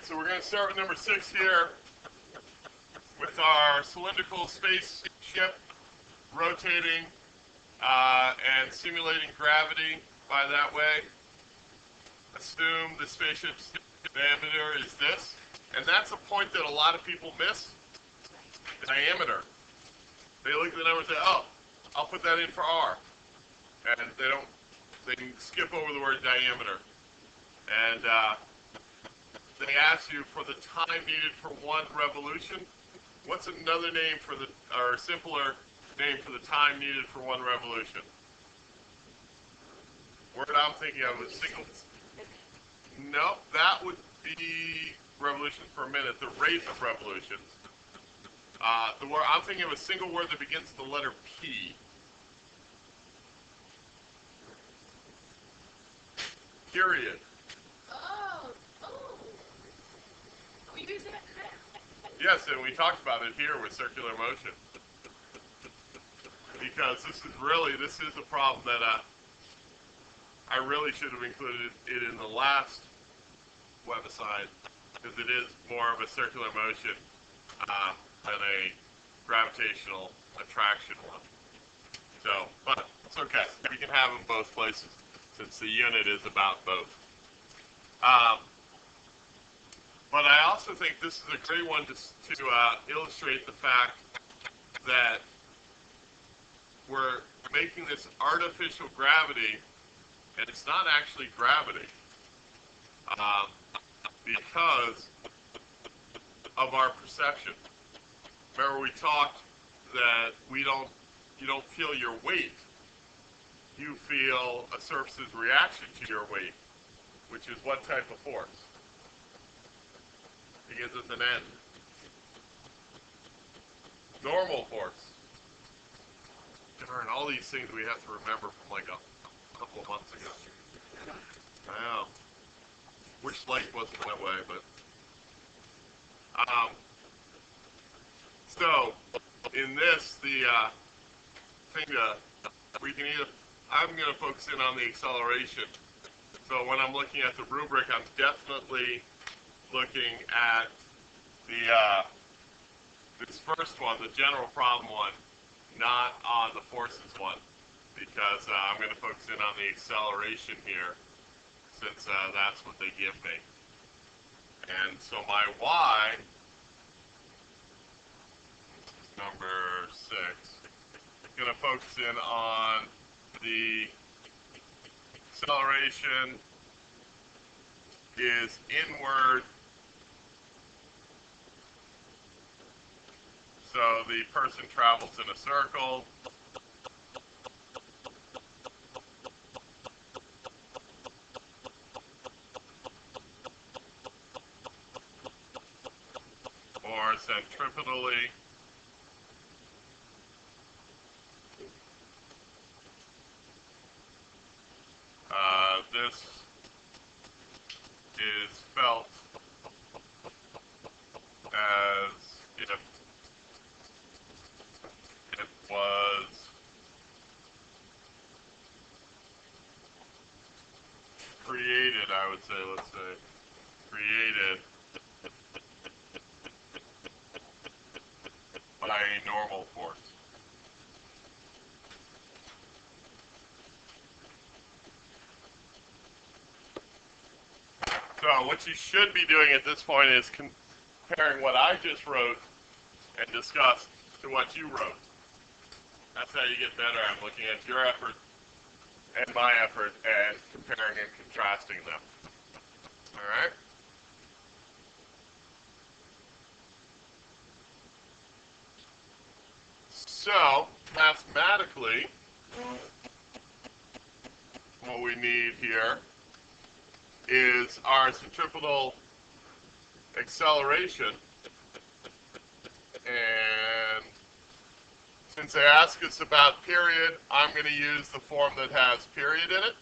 So we're going to start with number 6 here with our cylindrical spaceship rotating and simulating gravity by that way. Assume the spaceship's diameter is this, and that's a point that a lot of people miss, the diameter. They look at the number and say, oh, I'll put that in for R. And they can skip over the word diameter. And they ask you for the time needed for one revolution. What's another name for the, or simpler name for the time needed for one revolution? Word I'm thinking of is single. No, that would be revolutions per minute, the rate of revolutions. The word I'm thinking of a single word that begins with the letter P. Period. We use that? Yes, and we talked about it here with circular motion. Because this is a problem that I really should have included it in the last WebAssign, because it is more of a circular motion than a gravitational attraction one. So, but it's okay. We can have them both places, since the unit is about both. But I also think this is a great one to illustrate the fact that we're making this artificial gravity, and it's not actually gravity, because of our perception. Remember, we talked that you don't feel your weight. You feel a surface's reaction to your weight, which is what type of force? Begins with an N. Normal force. Darn, all these things we have to remember from like a couple of months ago. I know. Wish life wasn't that way, but so in this, the thing we can either, I'm going to focus in on the acceleration. So when I'm looking at the rubric, I'm definitely looking at the this first one, the general problem one, not on the forces one, because I'm going to focus in on the acceleration here, since that's what they give me. And so my Y, number 6, is going to focus in on the acceleration is inward. So the person travels in a circle. Or centripetally. This is felt as if it was created, I would say, let's say, created by a normal force. So what you should be doing at this point is comparing what I just wrote and discussed to what you wrote. That's how you get better. I'm looking at your effort and my effort and comparing and contrasting them. All right? So, mathematically, what we need here is our centripetal acceleration. And since they ask us about period, I'm going to use the form that has period in it.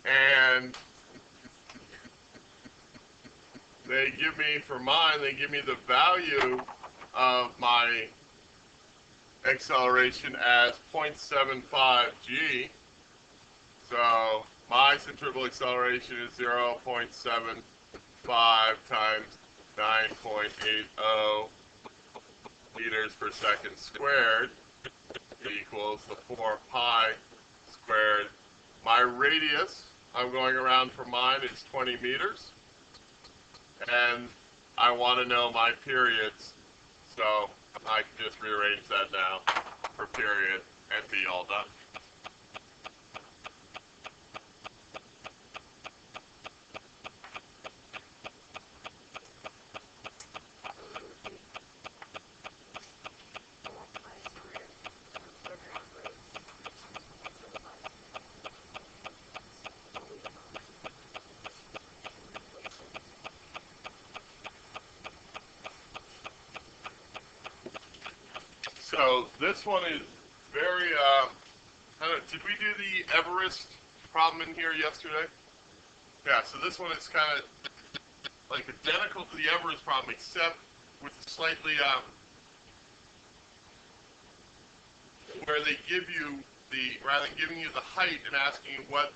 And they give me, for mine, they give me the value of my acceleration as 0.75 g. So my centrifugal acceleration is 0.75 times 9.80 meters per second squared equals the 4 pi squared. My radius I'm going around for mine is 20 meters, and I want to know my periods, so I can just rearrange that now for period and be all done. So this one is very, I don't know, did we do the Everest problem in here yesterday? Yeah, so this one is kind of like identical to the Everest problem, except with slightly, where they give you the, rather than giving you the height and asking you what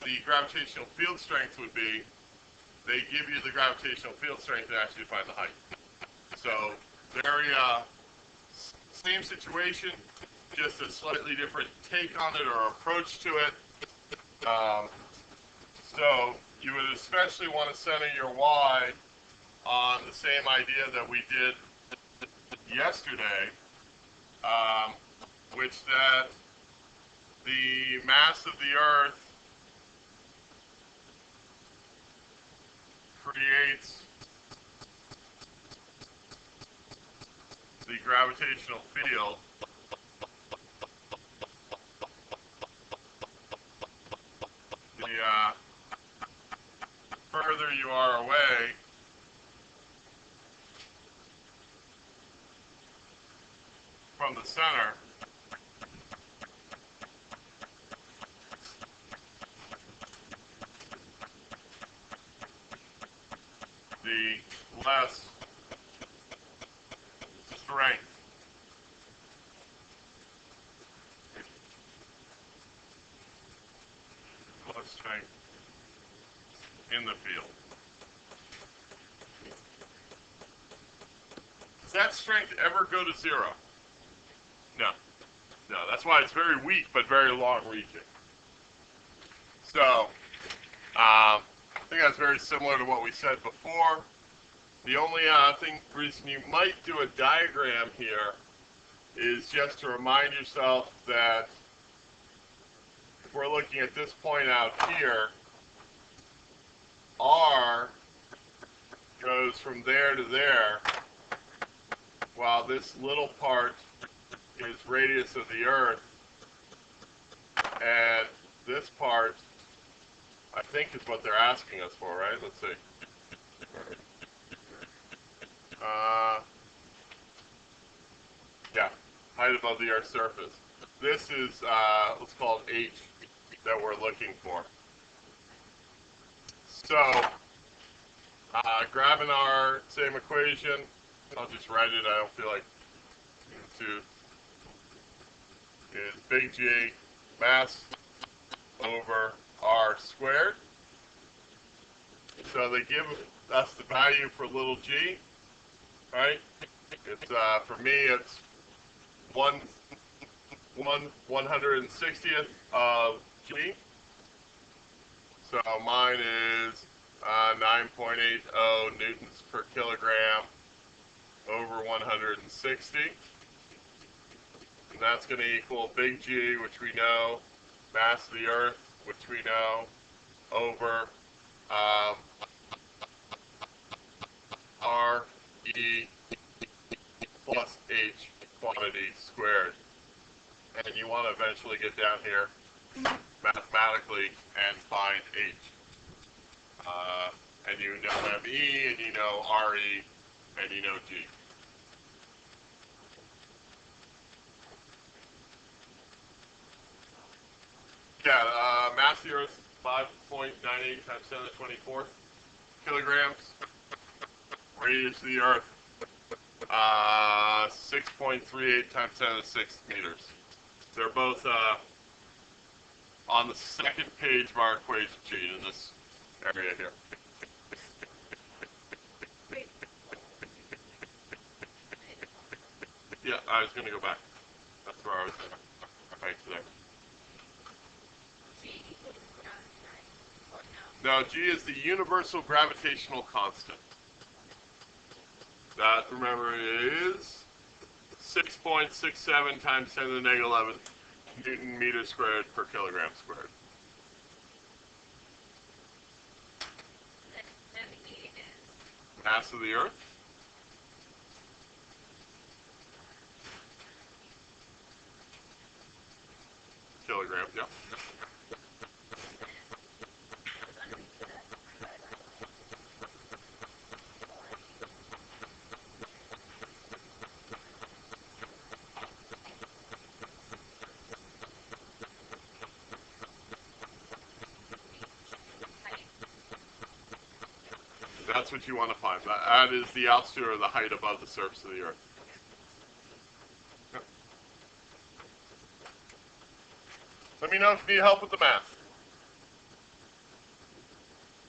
the gravitational field strength would be, they give you the gravitational field strength and ask you to find the height. So very, same situation, just a slightly different take on it or approach to it. So you would especially want to center your Y on the same idea that we did yesterday, which that the mass of the Earth creates the gravitational field the further you are away from the center, the less strength in the field. Does that strength ever go to zero? No. No, that's why it's very weak but very long-reaching. So, I think that's very similar to what we said before. The only reason you might do a diagram here is just to remind yourself that if we're looking at this point out here, R goes from there to there, while this little part is radius of the Earth, and this part, I think, is what they're asking us for, right? Let's see. Yeah, height above the Earth's surface. This is, let's call it H, that we're looking for. So, grabbing our same equation, I'll just write it, I don't feel like to, is big G mass over R squared. So they give us the value for little g, right? It's, for me, it's 1/160th of g. So mine is 9.80 newtons per kilogram over 160. And that's going to equal big G, which we know, mass of the Earth, which we know, over R E plus H quantity squared. And you want to eventually get down here mathematically and find H. And you know ME, and you know RE, and you know G. Yeah, mass of the Earth, 5.98 times 10 to the 24th kilograms. Radius of the Earth, 6.38 times 10 to the 6th meters. They're both on the second page of our equation sheet in this area here. Wait. Yeah, I was going to go back. That's where I was going. Right there. G. Now, G is the universal gravitational constant. That, remember, is 6.67 times 10 to the negative 11 Newton meter squared per kilogram squared. Mass of the Earth. Kilograms, yeah. That's what you want to find. That is the altitude or the height above the surface of the Earth. Yep. Let me know if you need help with the math.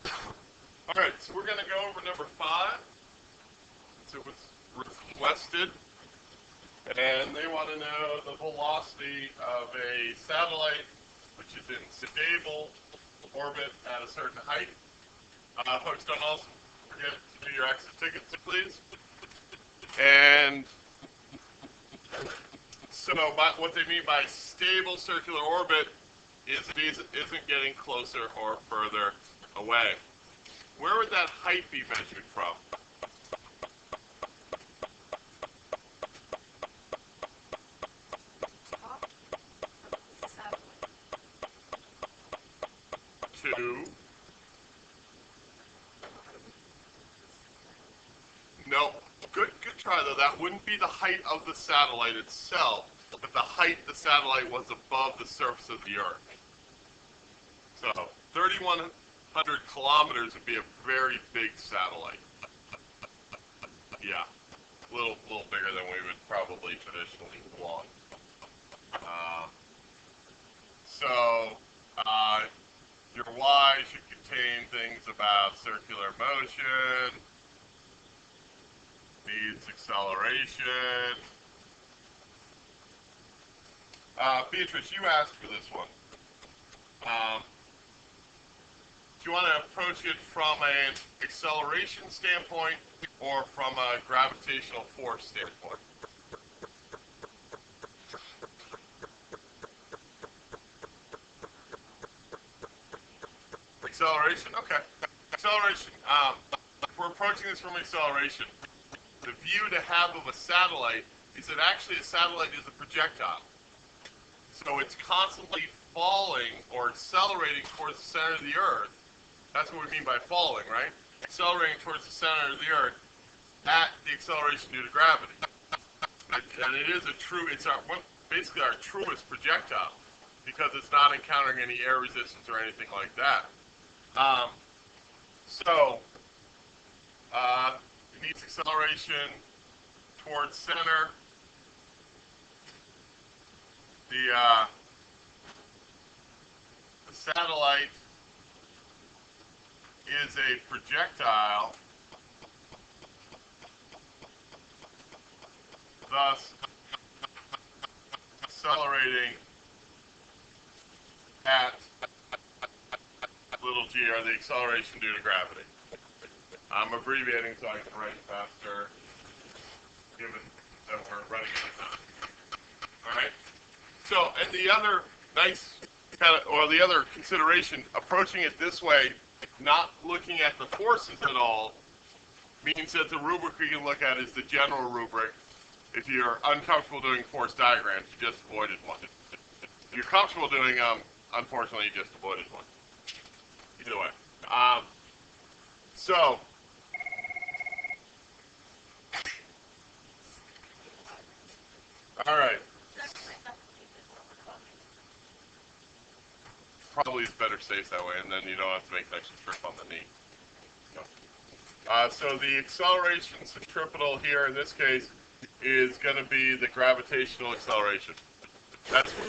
All right, so we're going to go over number 5. So it was requested, and they want to know the velocity of a satellite which is in stable orbit at a certain height. Folks, don't also forget to do your exit tickets, please. And so what they mean by stable circular orbit is it isn't getting closer or further away. Where would that height be measured from? To no, good try though. That wouldn't be the height of the satellite itself, but the height the satellite was above the surface of the Earth. So 3,100 kilometers would be a very big satellite. Yeah, a little bigger than we would probably traditionally want. So your Y should contain things about circular motion, needs acceleration. Beatrice, you asked for this one. Do you want to approach it from an acceleration standpoint or from a gravitational force standpoint? Acceleration? Okay. Acceleration. If we're approaching this from acceleration, the view to have of a satellite is that actually a satellite is a projectile. So it's constantly falling or accelerating towards the center of the Earth. That's what we mean by falling, right? Accelerating towards the center of the Earth at the acceleration due to gravity. And it is it's basically our truest projectile because it's not encountering any air resistance or anything like that. It needs acceleration towards center. The satellite is a projectile, thus accelerating at little g, or the acceleration due to gravity. I'm abbreviating so I can write faster, given that we're running out of time. All right. So, and the other nice the other consideration, approaching it this way, not looking at the forces at all, means that the rubric we can look at is the general rubric. If you're uncomfortable doing force diagrams, you just avoided one. If you're comfortable doing them, unfortunately, you just avoided one. Either way. So, all right. Probably is better safe that way, and then you don't have to make an extra trip on the knee. So the acceleration centripetal here in this case is going to be the gravitational acceleration.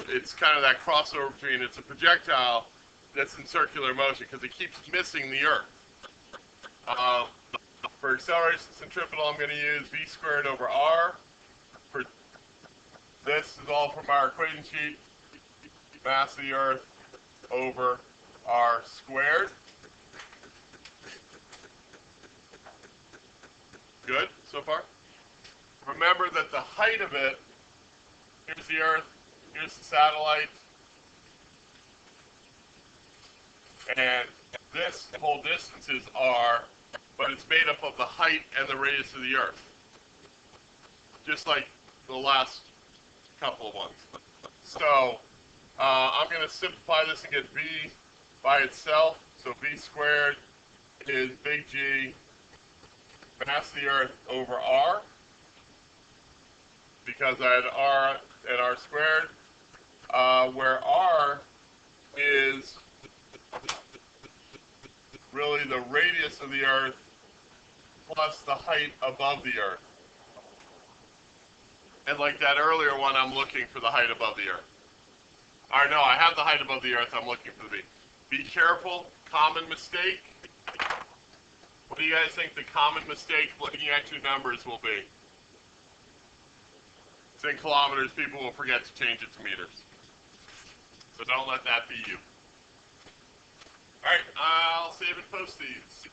It's kind of that crossover between it's a projectile that's in circular motion because it keeps missing the Earth. For acceleration centripetal, I'm going to use v squared over r. For this is all from our equation sheet. Mass of the Earth over r squared. Good so far? Remember that the height of it, here's the Earth, here's the satellite, and this whole distance is r, but it's made up of the height and the radius of the Earth. Just like the last couple of ones. So I'm going to simplify this and get v by itself. So v squared is big G mass of the Earth over r, because I had r and r squared, where r is really the radius of the Earth plus the height above the Earth. And like that earlier one, I'm looking for the height above the Earth. Or no, I have the height above the Earth, I'm looking for the v. Be careful, common mistake. What do you guys think the common mistake looking at your numbers will be? It's in kilometers, people will forget to change it to meters. So don't let that be you. Alright, I'll save and post these.